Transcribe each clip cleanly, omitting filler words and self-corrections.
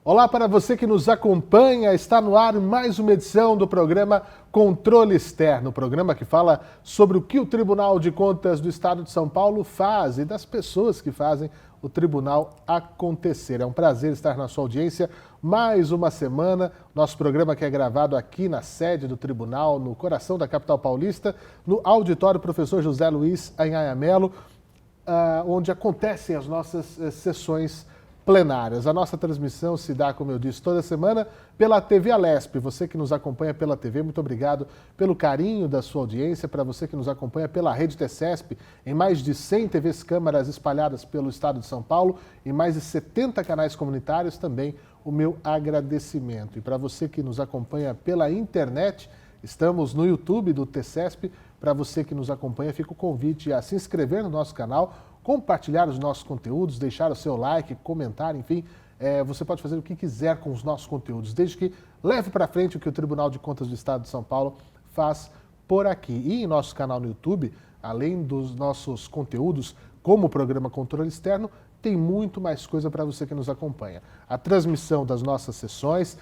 Olá para você que nos acompanha, está no ar mais uma edição do programa Controle Externo, programa que fala sobre o que o Tribunal de Contas do Estado de São Paulo faz e das pessoas que fazem o tribunal acontecer. É um prazer estar na sua audiência mais uma semana, nosso programa que é gravado aqui na sede do tribunal, no coração da capital paulista, no auditório Professor José Luiz Anhanha Melo, onde acontecem as nossas sessões plenárias. A nossa transmissão se dá, como eu disse, toda semana pela TV Alesp. Você que nos acompanha pela TV, muito obrigado pelo carinho da sua audiência. Para você que nos acompanha pela Rede TCESP, em mais de 100 TVs câmaras espalhadas pelo estado de São Paulo e mais de 70 canais comunitários, também o meu agradecimento. E para você que nos acompanha pela internet, estamos no YouTube do TCESP. Para você que nos acompanha, fica o convite a se inscrever no nosso canal, compartilhar os nossos conteúdos, deixar o seu like, comentar, enfim, você pode fazer o que quiser com os nossos conteúdos, desde que leve para frente o que o Tribunal de Contas do Estado de São Paulo faz por aqui. E em nosso canal no YouTube, além dos nossos conteúdos, como o programa Controle Externo, tem muito mais coisa para você que nos acompanha. A transmissão das nossas sessões,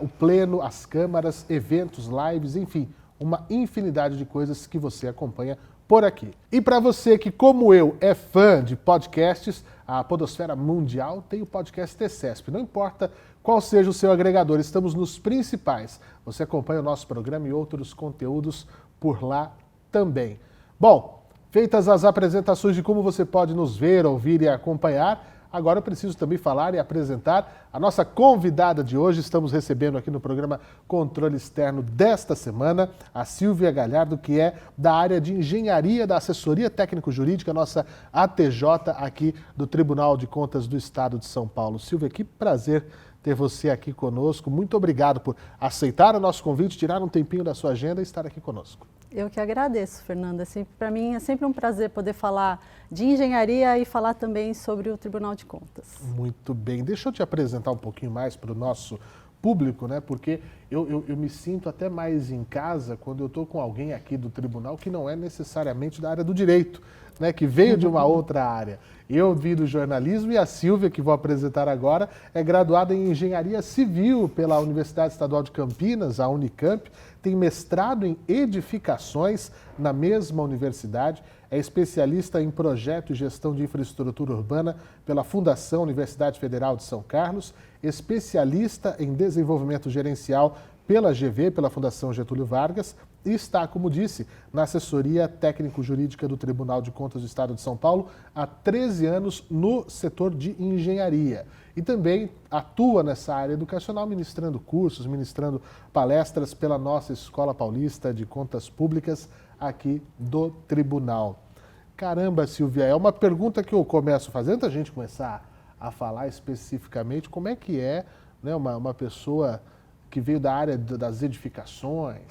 o pleno, as câmaras, eventos, lives, enfim, uma infinidade de coisas que você acompanha por aqui. E para você que, como eu, é fã de podcasts, a podosfera mundial tem o podcast TCESP. Não importa qual seja o seu agregador, estamos nos principais. Você acompanha o nosso programa e outros conteúdos por lá também. Bom, feitas as apresentações de como você pode nos ver, ouvir e acompanhar, agora eu preciso também falar e apresentar a nossa convidada de hoje. Estamos recebendo aqui no programa Controle Externo desta semana a Silvia Galhardo, que é da área de engenharia da assessoria técnico-jurídica, nossa ATJ aqui do Tribunal de Contas do Estado de São Paulo. Silvia, que prazer ter você aqui conosco. Muito obrigado por aceitar o nosso convite, tirar um tempinho da sua agenda e estar aqui conosco. Eu que agradeço, Fernanda. Para mim é sempre um prazer poder falar de engenharia e falar também sobre o Tribunal de Contas. Muito bem. Deixa eu te apresentar um pouquinho mais para o nosso público, né? Porque eu me sinto até mais em casa quando eu estou com alguém aqui do tribunal que não é necessariamente da área do direito, né? Que veio de uma outra área. Eu vim do jornalismo e a Silvia, que vou apresentar agora, é graduada em Engenharia Civil pela Universidade Estadual de Campinas, a Unicamp, tem mestrado em edificações na mesma universidade, é especialista em projeto e gestão de infraestrutura urbana pela Fundação Universidade Federal de São Carlos, especialista em desenvolvimento gerencial pela GV, pela Fundação Getúlio Vargas, e está, como disse, na assessoria técnico-jurídica do Tribunal de Contas do Estado de São Paulo há 13 anos no setor de engenharia. E também atua nessa área educacional, ministrando cursos, ministrando palestras pela nossa Escola Paulista de Contas Públicas aqui do Tribunal. Caramba, Silvia, é uma pergunta que eu começo fazendo, antes da gente começar a falar especificamente, como é que é, né, uma pessoa que veio da área das edificações,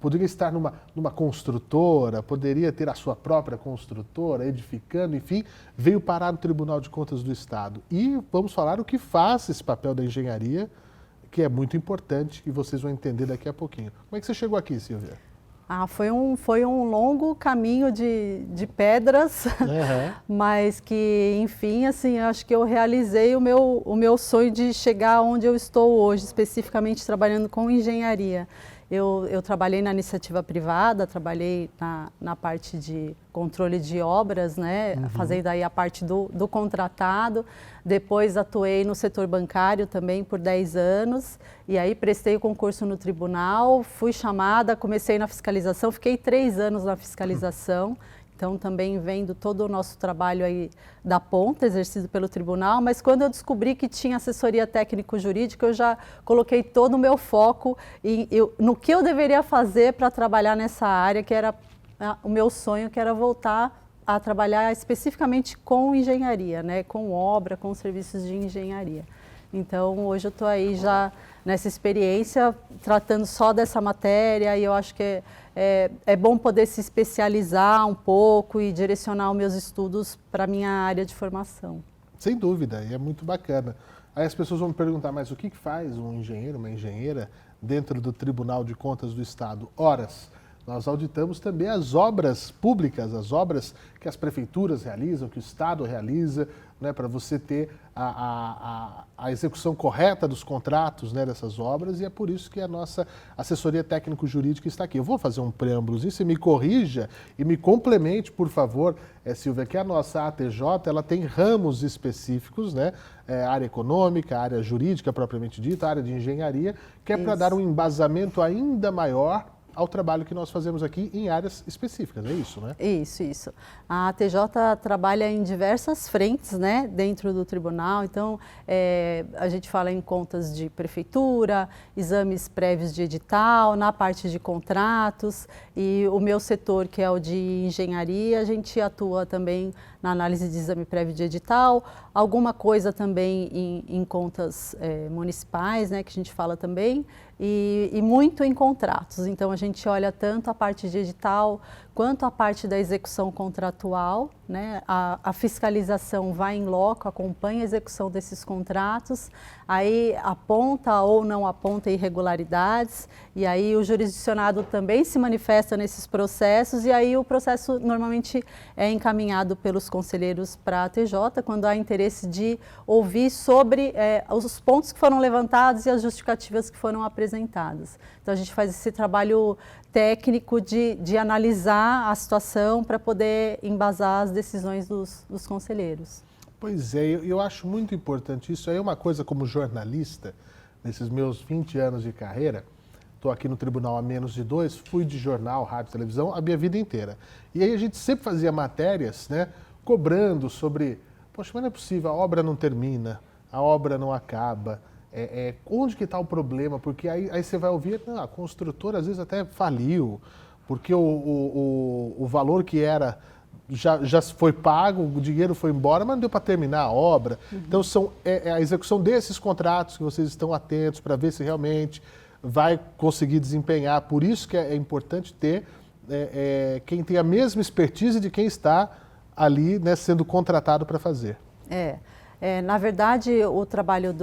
poderia estar numa construtora, poderia ter a sua própria construtora, edificando, enfim, veio parar no Tribunal de Contas do Estado. E vamos falar o que faz esse papel da engenharia, que é muito importante e vocês vão entender daqui a pouquinho. Como é que você chegou aqui, Silvia? Foi um longo caminho de pedras, mas que, enfim, assim, acho que eu realizei o meu sonho de chegar onde eu estou hoje, especificamente trabalhando com engenharia. Eu trabalhei na iniciativa privada, trabalhei na parte de controle de obras, né, fazendo aí a parte do contratado. Depois atuei no setor bancário também por 10 anos e aí prestei o concurso no tribunal, fui chamada, comecei na fiscalização, fiquei 3 anos na fiscalização. Então, também vendo todo o nosso trabalho aí da ponta, exercido pelo tribunal, mas quando eu descobri que tinha assessoria técnico-jurídica, eu já coloquei todo o meu foco no que eu deveria fazer para trabalhar nessa área, que era o meu sonho, que era voltar a trabalhar especificamente com engenharia, né? Com obra, com serviços de engenharia. Então, hoje eu estou aí já nessa experiência, tratando só dessa matéria, e eu acho que é bom poder se especializar um pouco e direcionar os meus estudos para a minha área de formação. Sem dúvida, e é muito bacana. Aí as pessoas vão me perguntar, mas o que faz um engenheiro, uma engenheira, dentro do Tribunal de Contas do Estado? Horas. Nós auditamos também as obras públicas, as obras que as prefeituras realizam, que o Estado realiza, né, para você ter a execução correta dos contratos, né, dessas obras, e é por isso que a nossa assessoria técnico-jurídica está aqui. Eu vou fazer um preâmbulozinho, você me corrija e me complemente, por favor, Silvia, que a nossa ATJ ela tem ramos específicos, né, área econômica, área jurídica propriamente dita, área de engenharia, que é para dar um embasamento ainda maior ao trabalho que nós fazemos aqui em áreas específicas, é isso, né? Isso. A ATJ trabalha em diversas frentes, né, dentro do tribunal, então a gente fala em contas de prefeitura, exames prévios de edital, na parte de contratos, e o meu setor, que é o de engenharia, a gente atua também na análise de exame prévio de edital, alguma coisa também em contas municipais, né, que a gente fala também, e muito em contratos. Então, a gente olha tanto a parte de edital quanto a parte da execução contratual, né? A fiscalização vai em loco, acompanha a execução desses contratos, aí aponta ou não aponta irregularidades, e aí o jurisdicionado também se manifesta nesses processos, e aí o processo normalmente é encaminhado pelos conselheiros para a TJ, quando há interesse de ouvir sobre os pontos que foram levantados e as justificativas que foram apresentadas. Então, a gente faz esse trabalho técnico de analisar a situação para poder embasar as decisões dos conselheiros. Pois é, eu acho muito importante isso. Aí uma coisa como jornalista, nesses meus 20 anos de carreira, estou aqui no tribunal há menos de 2, fui de jornal, rádio, televisão a minha vida inteira. E aí a gente sempre fazia matérias, né, cobrando sobre, poxa, mas não é possível, a obra não termina, a obra não acaba. Onde que está o problema? Porque aí você vai ouvir, a construtora às vezes até faliu, porque o valor que era já foi pago, o dinheiro foi embora, mas não deu para terminar a obra. Então, a execução desses contratos que vocês estão atentos para ver se realmente vai conseguir desempenhar. Por isso que é importante ter quem tem a mesma expertise de quem está ali, né, sendo contratado para fazer. Na verdade, o trabalho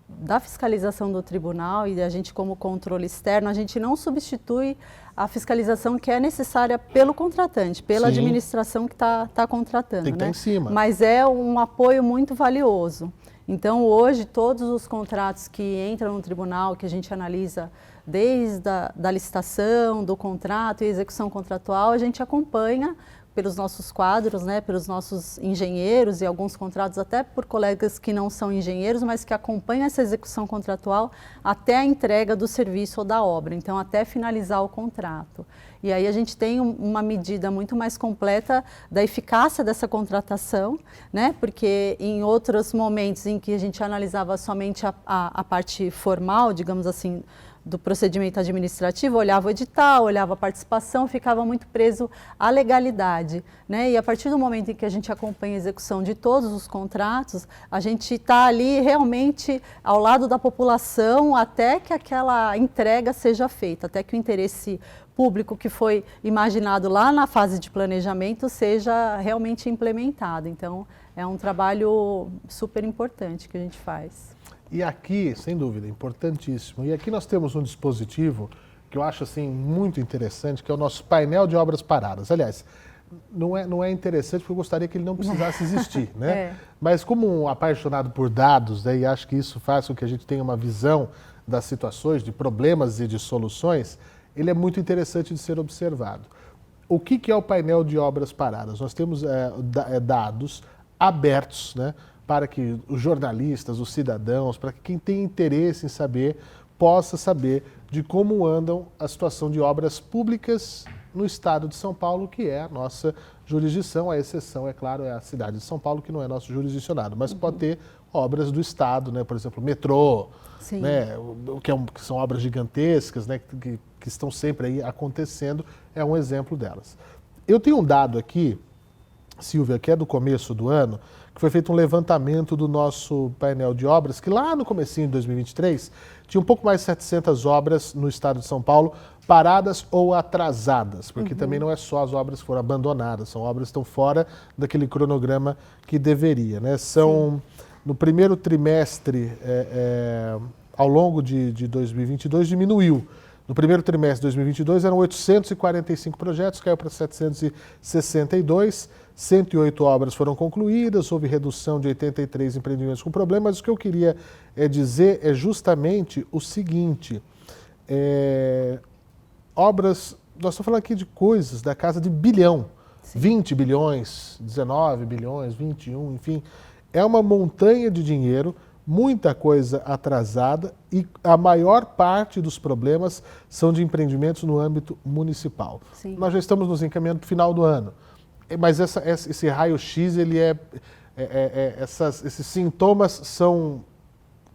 da fiscalização do tribunal e a gente como controle externo, a gente não substitui a fiscalização que é necessária pelo contratante, pela Sim. administração que está contratando. Tem que estar em cima. Mas é um apoio muito valioso. Então, hoje, todos os contratos que entram no tribunal, que a gente analisa desde da licitação, do contrato e execução contratual, a gente acompanha pelos nossos quadros, né, pelos nossos engenheiros e alguns contratos até por colegas que não são engenheiros, mas que acompanham essa execução contratual até a entrega do serviço ou da obra, então até finalizar o contrato. E aí a gente tem uma medida muito mais completa da eficácia dessa contratação, né, porque em outros momentos em que a gente analisava somente a parte formal, digamos assim, do procedimento administrativo, olhava o edital, olhava a participação, ficava muito preso à legalidade, né? E a partir do momento em que a gente acompanha a execução de todos os contratos, a gente está ali realmente ao lado da população até que aquela entrega seja feita, até que o interesse público que foi imaginado lá na fase de planejamento seja realmente implementado. Então, é um trabalho super importante que a gente faz. E aqui, sem dúvida, importantíssimo. E aqui nós temos um dispositivo que eu acho assim muito interessante, que é o nosso painel de obras paradas. Aliás, não é interessante porque eu gostaria que ele não precisasse existir, né? Mas como um apaixonado por dados, né, e acho que isso faz com que a gente tenha uma visão das situações, de problemas e de soluções, ele é muito interessante de ser observado. O que é o painel de obras paradas? Nós temos dados abertos, né, para que os jornalistas, os cidadãos, para que quem tem interesse em saber, possa saber de como andam a situação de obras públicas no estado de São Paulo, que é a nossa jurisdição. A exceção, é claro, é a cidade de São Paulo, que não é nosso jurisdicionado, mas pode ter obras do estado, né? Por exemplo, metrô, né? Que são obras gigantescas, né? Que estão sempre aí acontecendo, é um exemplo delas. Eu tenho um dado aqui, Silvia, que é do começo do ano, que foi feito um levantamento do nosso painel de obras, que lá no comecinho de 2023 tinha um pouco mais de 700 obras no estado de São Paulo, paradas ou atrasadas, porque também não é só as obras que foram abandonadas, são obras que estão fora daquele cronograma que deveria, né? São, no primeiro trimestre, ao longo de 2022, diminuiu. No primeiro trimestre de 2022 eram 845 projetos, caiu para 762, 108 obras foram concluídas, houve redução de 83 empreendimentos com problemas. Mas o que eu queria dizer é justamente o seguinte, obras, nós estamos falando aqui de coisas da casa de bilhão, sim, 20 bilhões, 19 bilhões, 21, enfim, é uma montanha de dinheiro, muita coisa atrasada e a maior parte dos problemas são de empreendimentos no âmbito municipal. Sim. Nós já estamos nos encaminhando para o final do ano, mas esse raio-x, ele esses sintomas são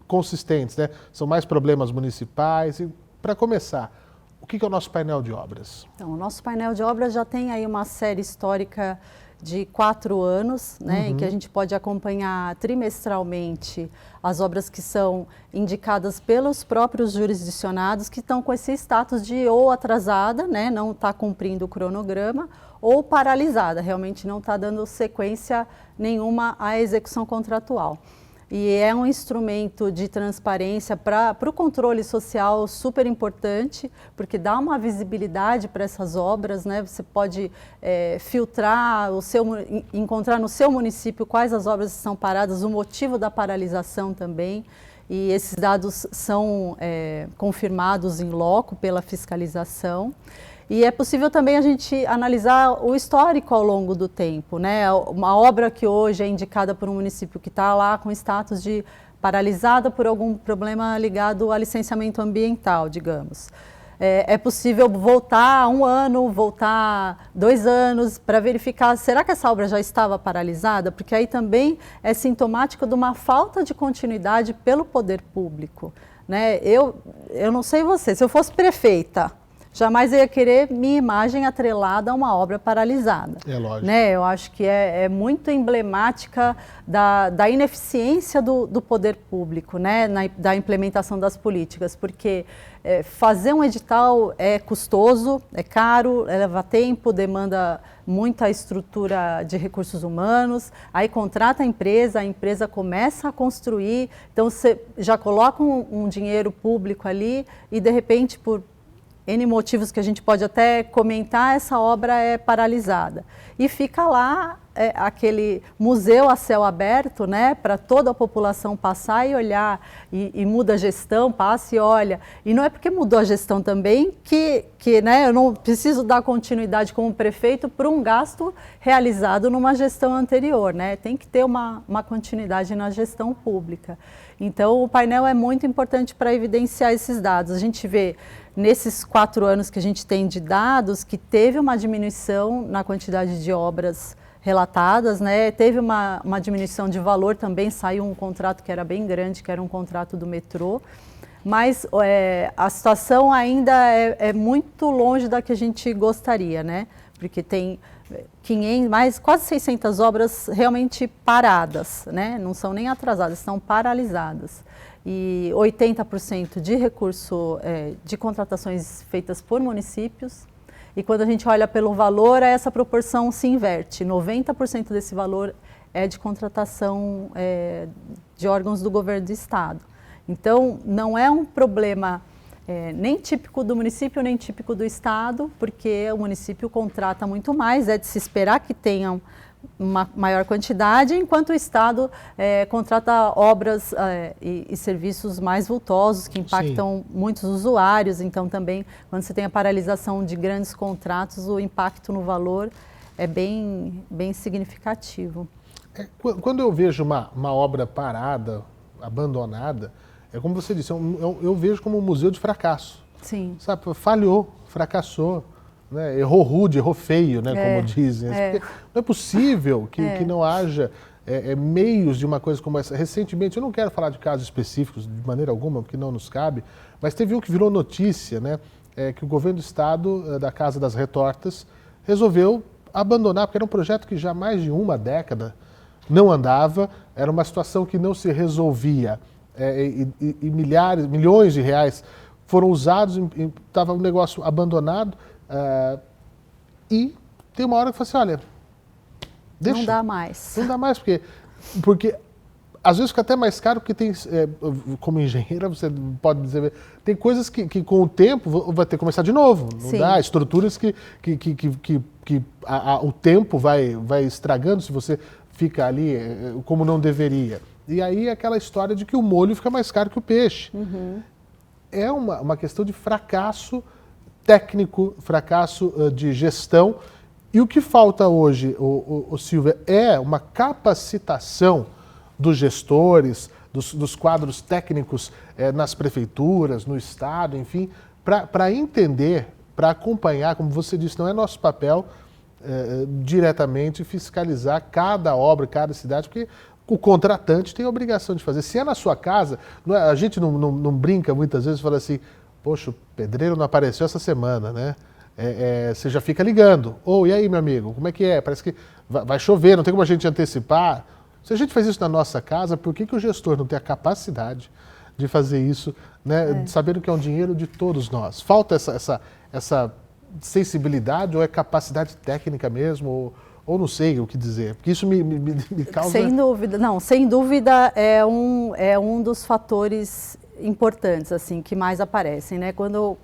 consistentes, né? São mais problemas municipais. E, para começar, o que é o nosso painel de obras? Então, o nosso painel de obras já tem aí uma série histórica de 4 anos, né, em que a gente pode acompanhar trimestralmente as obras que são indicadas pelos próprios jurisdicionados, que estão com esse status de ou atrasada, né, não está cumprindo o cronograma, ou paralisada, realmente não está dando sequência nenhuma à execução contratual. E é um instrumento de transparência para o controle social super importante, porque dá uma visibilidade para essas obras, né? Você pode filtrar, encontrar no seu município quais as obras estão paradas, o motivo da paralisação também. E esses dados são confirmados em loco pela fiscalização. E é possível também a gente analisar o histórico ao longo do tempo, né? Uma obra que hoje é indicada por um município que está lá com status de paralisada por algum problema ligado a licenciamento ambiental, digamos. É possível voltar 1 ano, voltar 2 anos para verificar, será que essa obra já estava paralisada? Porque aí também é sintomático de uma falta de continuidade pelo poder público, né? Eu não sei você, se eu fosse prefeita, jamais eu ia querer minha imagem atrelada a uma obra paralisada. É lógico. Né? Eu acho que é muito emblemática da ineficiência do poder público, né? Da implementação das políticas, porque fazer um edital é custoso, é caro, leva tempo, demanda muita estrutura de recursos humanos, aí contrata a empresa começa a construir, então você já coloca um dinheiro público ali e de repente por N motivos que a gente pode até comentar, essa obra é paralisada. E fica lá aquele museu a céu aberto, né, para toda a população passar e olhar, e muda a gestão, passa e olha. E não é porque mudou a gestão também que né, eu não preciso dar continuidade como prefeito para um gasto realizado numa gestão anterior, né? Tem que ter uma continuidade na gestão pública. Então, o painel é muito importante para evidenciar esses dados. A gente vê nesses 4 anos que a gente tem de dados que teve uma diminuição na quantidade de obras relatadas, né? Teve uma diminuição de valor também, saiu um contrato que era bem grande, que era um contrato do metrô, mas a situação ainda é muito longe da que a gente gostaria, né? Porque tem quase 600 obras realmente paradas, né? Não são nem atrasadas, estão paralisadas. E 80% de recurso de contratações feitas por municípios. E quando a gente olha pelo valor, essa proporção se inverte. 90% desse valor é de contratação de órgãos do governo do estado. Então, não é um problema nem típico do município, nem típico do estado, porque o município contrata muito mais, é de se esperar que tenham uma maior quantidade, enquanto o estado contrata obras e serviços mais vultosos, que impactam muitos usuários. Então, também, quando você tem a paralisação de grandes contratos, o impacto no valor é bem significativo. Quando eu vejo uma obra parada, abandonada, é como você disse, eu vejo como um museu de fracasso. Sim. Sabe, falhou, fracassou. Né? Errou rude, errou feio, né? Como dizem. Não é possível que não haja meios de uma coisa como essa. Recentemente, eu não quero falar de casos específicos de maneira alguma, porque não nos cabe, mas teve um que virou notícia, né? Que o governo do estado, da Casa das Retortas, resolveu abandonar, porque era um projeto que já há mais de uma década não andava, era uma situação que não se resolvia, e milhões de reais foram usados, estava um negócio abandonado. E tem uma hora que eu falo assim, olha, deixa. Não dá mais. Não dá mais, porque às vezes fica até mais caro porque tem, como engenheira, você pode dizer, tem coisas que com o tempo vai ter que começar de novo. Não dá, estruturas que o tempo vai estragando se você fica ali como não deveria. E aí aquela história de que o molho fica mais caro que o peixe. É uma questão de fracasso técnico, fracasso de gestão. E o que falta hoje, Silvia, é uma capacitação dos gestores, dos quadros técnicos nas prefeituras, no Estado, enfim, para entender, para acompanhar, como você disse, não é nosso papel diretamente fiscalizar cada obra, cada cidade, porque o contratante tem a obrigação de fazer. Se é na sua casa, a gente não brinca muitas vezes, fala assim, poxa, o pedreiro não apareceu essa semana, né? Você já fica ligando. E aí, meu amigo, como é que é? Parece que vai chover, não tem como a gente antecipar. Se a gente faz isso na nossa casa, por que o gestor não tem a capacidade de fazer isso, né? Sabendo que é um dinheiro de todos nós? Falta essa sensibilidade ou é capacidade técnica mesmo? Ou não sei o que dizer, porque isso me causa... Sem dúvida, não, sem dúvida é um dos fatores importantes, assim, que mais aparecem, né? Quando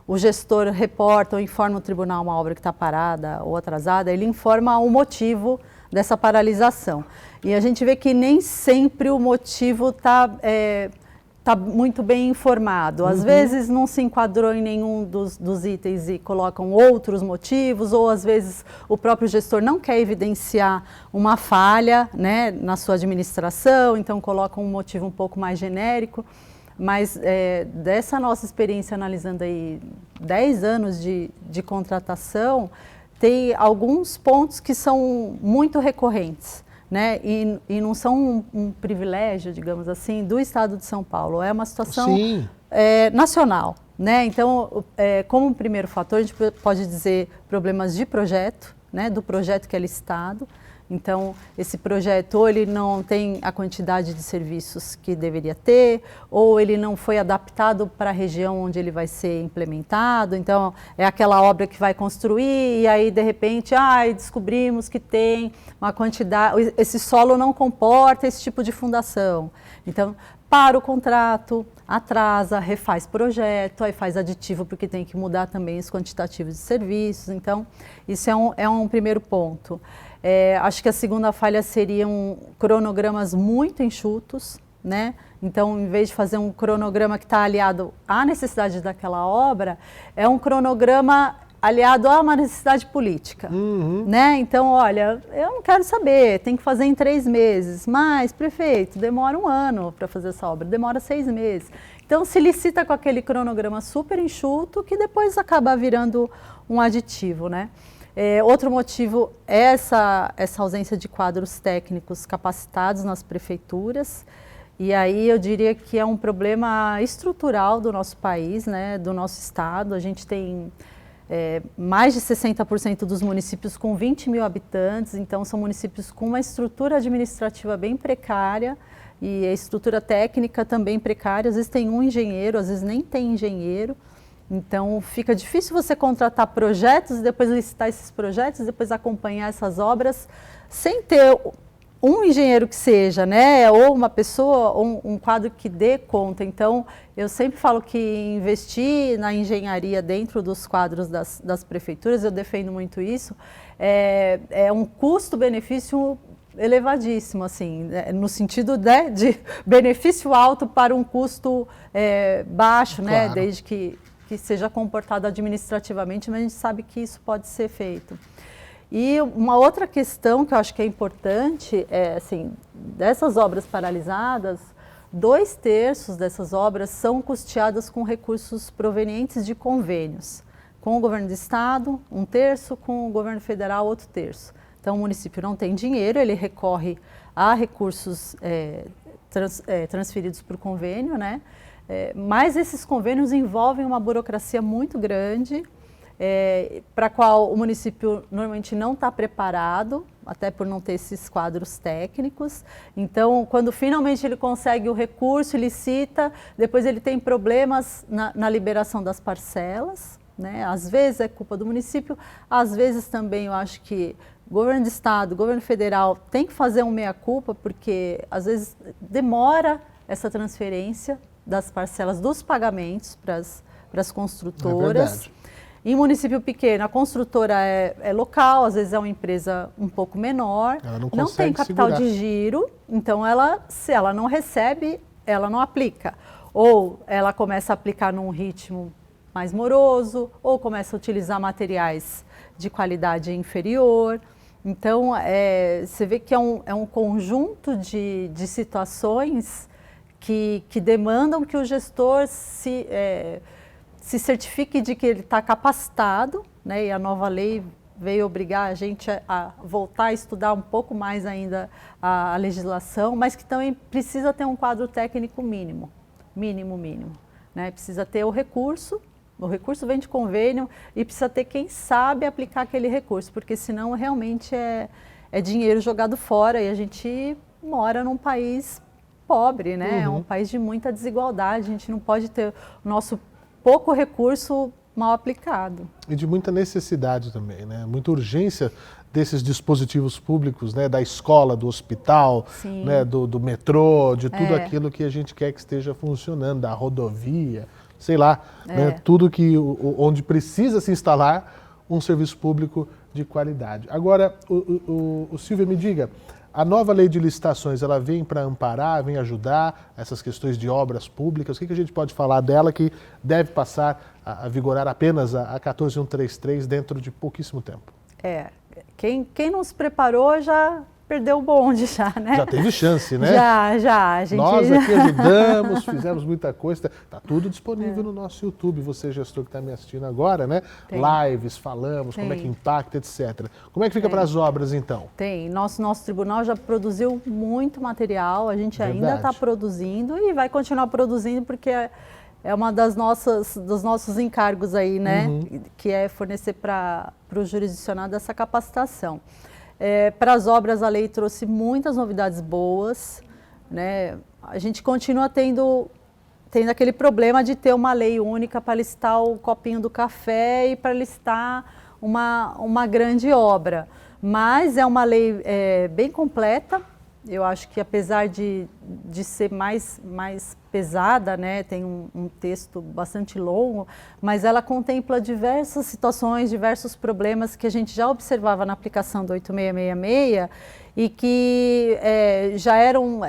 o gestor reporta ou informa o tribunal uma obra que está parada ou atrasada, ele informa o motivo dessa paralisação. E a gente vê que nem sempre o motivo está muito bem informado. Às vezes não se enquadrou em nenhum dos itens e colocam outros motivos, ou às vezes o próprio gestor não quer evidenciar uma falha, né, na sua administração, então coloca um motivo um pouco mais genérico. Mas dessa nossa experiência analisando aí 10 anos de contratação, tem alguns pontos que são muito recorrentes, né? E não são um privilégio, digamos assim, do Estado de São Paulo. É uma situação nacional, né? Então, como um primeiro fator, a gente pode dizer problemas de projeto, né? Do projeto que é licitado. Então, esse projeto ou ele não tem a quantidade de serviços que deveria ter, ou ele não foi adaptado para a região onde ele vai ser implementado. Então, é aquela obra que vai construir e aí, de repente, descobrimos que tem uma quantidade, esse solo não comporta esse tipo de fundação. Então, para o contrato, atrasa, refaz projeto, aí faz aditivo porque tem que mudar também os quantitativos de serviços. Então, isso é um primeiro ponto. Acho que a segunda falha seriam cronogramas muito enxutos, né? Então, em vez de fazer um cronograma que está aliado à necessidade daquela obra, é um cronograma aliado a uma necessidade política, né? Então, olha, eu não quero saber, tem que fazer em 3 meses, mas, prefeito, demora 1 ano para fazer essa obra, demora 6 meses. Então, se licita com aquele cronograma super enxuto, que depois acaba virando um aditivo, né? Outro motivo é essa ausência de quadros técnicos capacitados nas prefeituras, e aí eu diria que é um problema estrutural do nosso país, né, do nosso estado. A gente tem mais de 60% dos municípios com 20 mil habitantes, então são municípios com uma estrutura administrativa bem precária e a estrutura técnica também precária. Às vezes tem um engenheiro, às vezes nem tem engenheiro. Então, fica difícil você contratar projetos, depois licitar esses projetos, depois acompanhar essas obras, sem ter um engenheiro que seja, né? Ou uma pessoa, um quadro que dê conta. Então, eu sempre falo que investir na engenharia dentro dos quadros das prefeituras, eu defendo muito isso, é um custo-benefício elevadíssimo, assim, no sentido de benefício alto para um custo baixo, claro, né? Desde que seja comportado administrativamente, mas a gente sabe que isso pode ser feito. E uma outra questão que eu acho que é importante é, assim, dessas obras paralisadas, 2/3 dessas obras são custeadas com recursos provenientes de convênios, com o governo do estado, 1/3, com o governo federal, outro 1/3. Então, o município não tem dinheiro, ele recorre a recursos transferidos por convênio, né? Mas esses convênios envolvem uma burocracia muito grande, para a qual o município normalmente não está preparado, até por não ter esses quadros técnicos. Então, quando finalmente ele consegue o recurso, licita, depois ele tem problemas na liberação das parcelas, né? Às vezes é culpa do município, às vezes também eu acho que governo de estado, governo federal tem que fazer um meia-culpa, porque às vezes demora essa transferência das parcelas dos pagamentos para as construtoras. Em município pequeno, a construtora é local, às vezes é uma empresa um pouco menor, ela não tem capital segurar. de giro, então se ela não recebe, ela não aplica. Ou ela começa a aplicar num ritmo mais moroso, ou começa a utilizar materiais de qualidade inferior. Então, você vê que é um conjunto de situações que demandam que o gestor se certifique de que ele está capacitado, né? E a nova lei veio obrigar a gente a voltar a estudar um pouco mais ainda a legislação, mas que também precisa ter um quadro técnico mínimo, né? Precisa ter o recurso vem de convênio e precisa ter quem sabe aplicar aquele recurso, porque senão realmente é dinheiro jogado fora e a gente mora num país pobre, né? É um país de muita desigualdade, a gente não pode ter o nosso pouco recurso mal aplicado. E de muita necessidade também, né? Muita urgência desses dispositivos públicos, né? Da escola, do hospital, né? do metrô, de tudo aquilo que a gente quer que esteja funcionando, da rodovia, sei lá, né? Tudo onde precisa se instalar um serviço público de qualidade. Agora, o Silvia, me diga, a nova lei de licitações, ela vem para amparar, vem ajudar essas questões de obras públicas? O que a gente pode falar dela que deve passar a vigorar apenas a 14133 dentro de pouquíssimo tempo? Quem não se preparou já perdeu o bonde né? Já teve chance, né? Já. A gente... Nós aqui ajudamos, fizemos muita coisa. Está tudo disponível no nosso YouTube. Você, gestor que está me assistindo agora, né? Lives, falamos, como é que impacta, etc. Como é que fica para as obras, então? Nosso tribunal já produziu muito material. A gente ainda está produzindo e vai continuar produzindo porque é uma dos nossos encargos aí, né? Que é fornecer para o jurisdicionado essa capacitação. Para as obras, a lei trouxe muitas novidades boas, né? A gente continua tendo aquele problema de ter uma lei única para listar o copinho do café e para listar uma grande obra. Mas é uma lei bem completa. Eu acho que apesar de ser mais pesada, né, tem um texto bastante longo, mas ela contempla diversas situações, diversos problemas que a gente já observava na aplicação do 8666 e que já eram,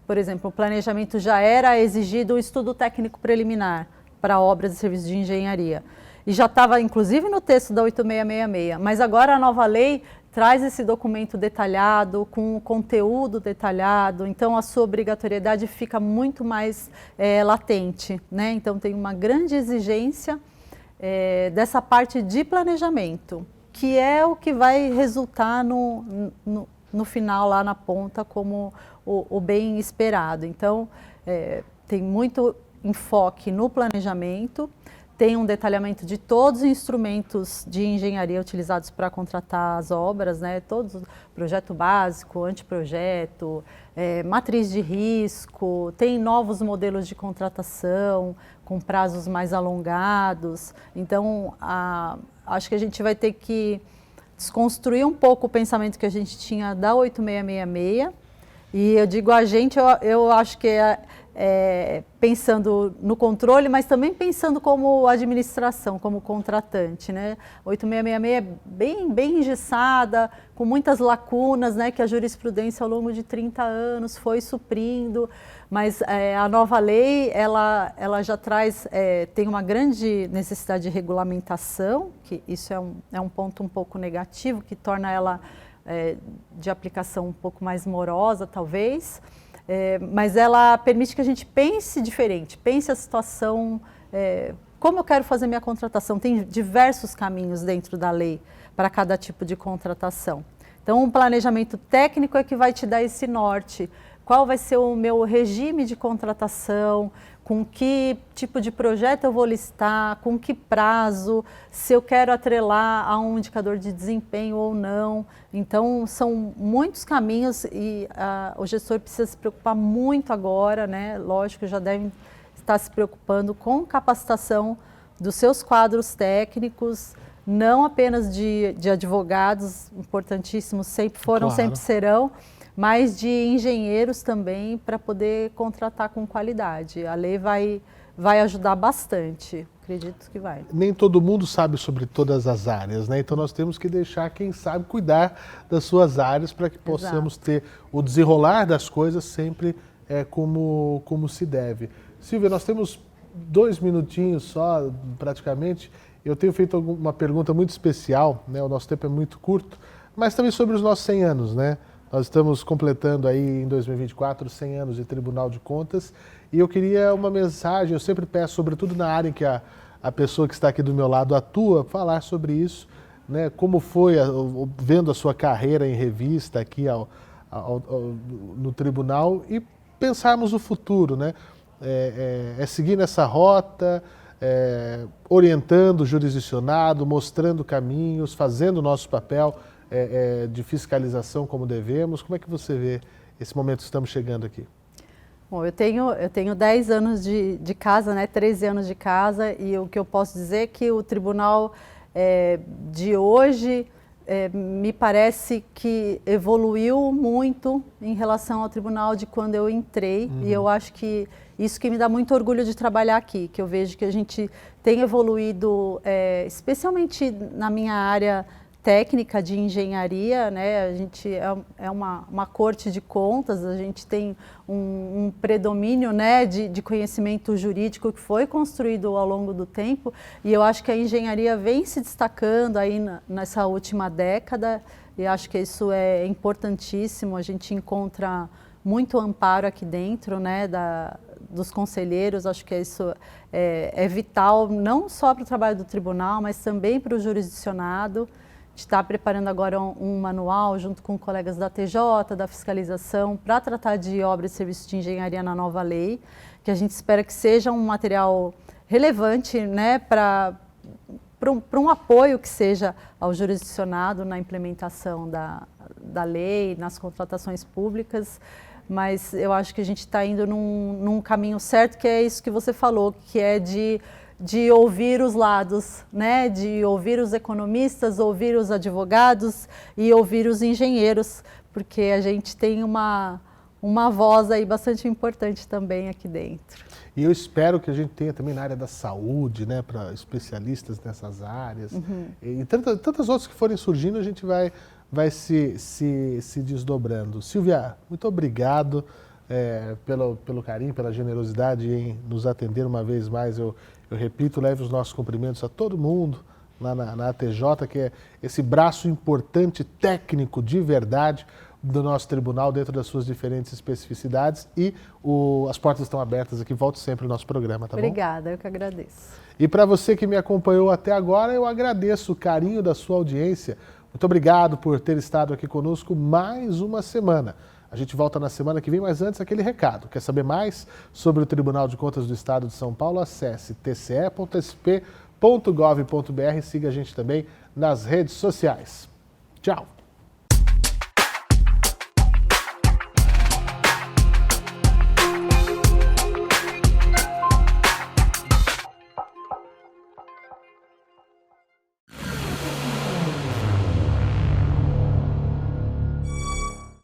por exemplo, o planejamento já era exigido um estudo técnico preliminar para obras e serviços de engenharia. E já estava, inclusive, no texto da 8666, mas agora a nova lei traz esse documento detalhado, com o conteúdo detalhado, então a sua obrigatoriedade fica muito mais latente, né? Então tem uma grande exigência dessa parte de planejamento, que é o que vai resultar no final, lá na ponta, como o bem esperado. Então tem muito enfoque no planejamento, tem um detalhamento de todos os instrumentos de engenharia utilizados para contratar as obras, né? Todos, projeto básico, anteprojeto, matriz de risco, tem novos modelos de contratação com prazos mais alongados. Então, acho que a gente vai ter que desconstruir um pouco o pensamento que a gente tinha da 8666. E eu digo a gente, eu acho que pensando no controle, mas também pensando como administração, como contratante, né? 8666 é bem engessada, com muitas lacunas, né, que a jurisprudência ao longo de 30 anos foi suprindo, mas a nova lei, ela já traz, tem uma grande necessidade de regulamentação, que isso é um ponto um pouco negativo, que torna ela de aplicação um pouco mais morosa, talvez, mas ela permite que a gente pense diferente, pense a situação, como eu quero fazer minha contratação. Tem diversos caminhos dentro da lei para cada tipo de contratação. Então, um planejamento técnico é que vai te dar esse norte. Qual vai ser o meu regime de contratação, com que tipo de projeto eu vou listar, com que prazo, se eu quero atrelar a um indicador de desempenho ou não. Então, são muitos caminhos e o gestor precisa se preocupar muito agora, né? Lógico, já devem estar se preocupando com capacitação dos seus quadros técnicos, não apenas de advogados, importantíssimos, sempre foram, Claro. sempre serão, mas de engenheiros também, para poder contratar com qualidade. A lei vai ajudar bastante, acredito que vai. Nem todo mundo sabe sobre todas as áreas, né? Então nós temos que deixar quem sabe cuidar das suas áreas para que possamos ter o desenrolar das coisas sempre como se deve. Silvia, nós temos 2 minutinhos só, praticamente. Eu tenho feito uma pergunta muito especial, né? O nosso tempo é muito curto, mas também sobre os nossos 100 anos, né? Nós estamos completando aí em 2024 100 anos de Tribunal de Contas e eu queria uma mensagem, eu sempre peço, sobretudo na área em que a pessoa que está aqui do meu lado atua, falar sobre isso, né? Como foi, vendo a sua carreira em revista aqui no tribunal e pensarmos o futuro, né? Seguir nessa rota, orientando o jurisdicionado, mostrando caminhos, fazendo o nosso papel de fiscalização como devemos. Como é que você vê esse momento que estamos chegando aqui? Bom, eu tenho 10 anos de casa, né, 13 anos de casa, e o que eu posso dizer é que o tribunal de hoje me parece que evoluiu muito em relação ao tribunal de quando eu entrei, e eu acho que isso que me dá muito orgulho de trabalhar aqui, que eu vejo que a gente tem evoluído, especialmente na minha área técnica de engenharia, né? A gente é uma corte de contas, a gente tem um predomínio, né, de conhecimento jurídico que foi construído ao longo do tempo, e eu acho que a engenharia vem se destacando aí nessa última década, e acho que isso é importantíssimo. A gente encontra muito amparo aqui dentro, né, dos conselheiros. Acho que isso é vital, não só para o trabalho do tribunal, mas também para o jurisdicionado. A gente está preparando agora um manual junto com colegas da TJ, da fiscalização, para tratar de obras e serviços de engenharia na nova lei, que a gente espera que seja um material relevante, né, para um apoio que seja ao jurisdicionado na implementação da lei, nas contratações públicas. Mas eu acho que a gente está indo num caminho certo, que é isso que você falou, que é de ouvir os lados, né? De ouvir os economistas, ouvir os advogados e ouvir os engenheiros, porque a gente tem uma voz aí bastante importante também aqui dentro. E eu espero que a gente tenha também na área da saúde, né, para especialistas nessas áreas, e tantas outras que forem surgindo, a gente vai se desdobrando. Silvia, muito obrigado pelo carinho, pela generosidade em nos atender uma vez mais. Eu repito, leve os nossos cumprimentos a todo mundo lá na ATJ, que é esse braço importante, técnico, de verdade, do nosso tribunal, dentro das suas diferentes especificidades. E as portas estão abertas aqui, volte sempre ao nosso programa, tá bom? Obrigada, eu que agradeço. E para você que me acompanhou até agora, eu agradeço o carinho da sua audiência. Muito obrigado por ter estado aqui conosco mais uma semana. A gente volta na semana que vem, mas antes aquele recado. Quer saber mais sobre o Tribunal de Contas do Estado de São Paulo? Acesse tce.sp.gov.br e siga a gente também nas redes sociais. Tchau!